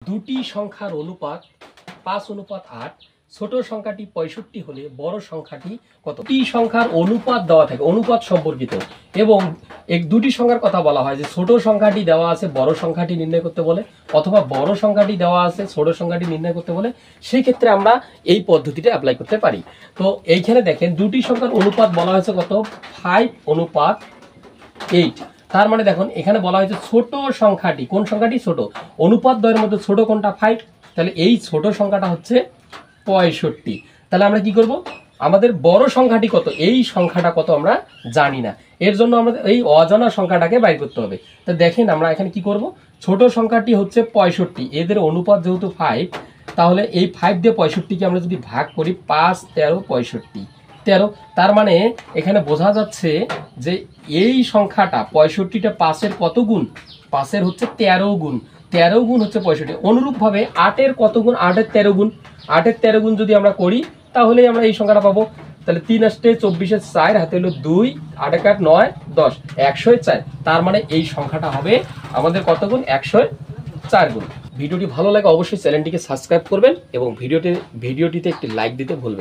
দুটি সংখ্যার অনুপাত 5:8, ছোট সংখ্যাটি 65 হলে বড় সংখ্যাটি কত? দুটি সংখ্যার অনুপাত দেওয়া থাকে, অনুপাত সম্পর্কিত, এবং এক দুটি সংখ্যার কথা বলা হয় যে ছোট সংখ্যাটি দেওয়া আছে বড় সংখ্যাটি নির্ণয় করতে বলে, অথবা বড় সংখ্যাটি দেওয়া আছে ছোট সংখ্যাটি নির্ণয় করতে বলে। সেই ক্ষেত্রে আমরা এই পদ্ধতিটা অ্যাপ্লাই করতে পারি। তো এইখানে দেখেন দুটি সংখ্যার অনুপাত বলা হয়েছে কত? 5:8। তার মানে দেখুন এখানে বলা হয়েছে ছোট সংখ্যাটি, কোন সংখ্যাটি ছোট? অনুপাত দ্বয়ের মধ্যে ছোট কোনটা? 5। তাহলে এই ছোট সংখ্যাটা হচ্ছে 65। তাহলে আমরা কি করব? আমাদের বড় সংখ্যাটি কত? এই সংখ্যাটা কত আমরা জানি না, এর জন্য আমাদের এই অজানা সংখ্যাটাকে বাইর করতে হবে। তো দেখেন আমরা এখানে কি করব, ছোট সংখ্যাটি হচ্ছে 65, এদের অনুপাত যেহেতু 5, তাহলে এই 5 দিয়ে 65কে আমরা যদি ভাগ করি, 5, 13, 65, 13। তার মানে এখানে বোঝা যাচ্ছে যে এই সংখ্যাটা 65টা 5-এর কত গুণ? 5-এর হচ্ছে 13 গুণ। 13 গুণ হচ্ছে 65। অনুরূপভাবে 8-এর কত গুণ? 8-এর 13 গুণ। 8-এর 13 গুণ যদি আমরা করি তাহলেই আমরা এই সংখ্যাটা পাবো। তাহলে 3 8 24 4 হাতে হলো 2, 8 1 9 10, 104। তার মানে এই সংখ্যাটা হবে আমাদের কত গুণ? 104 গুণ। ভিডিওটি ভালো লাগে অবশ্যই চ্যানেলটিকে সাবস্ক্রাইব করবেন এবং ভিডিওটিতে একটি লাইক দিতে ভুলবেন না।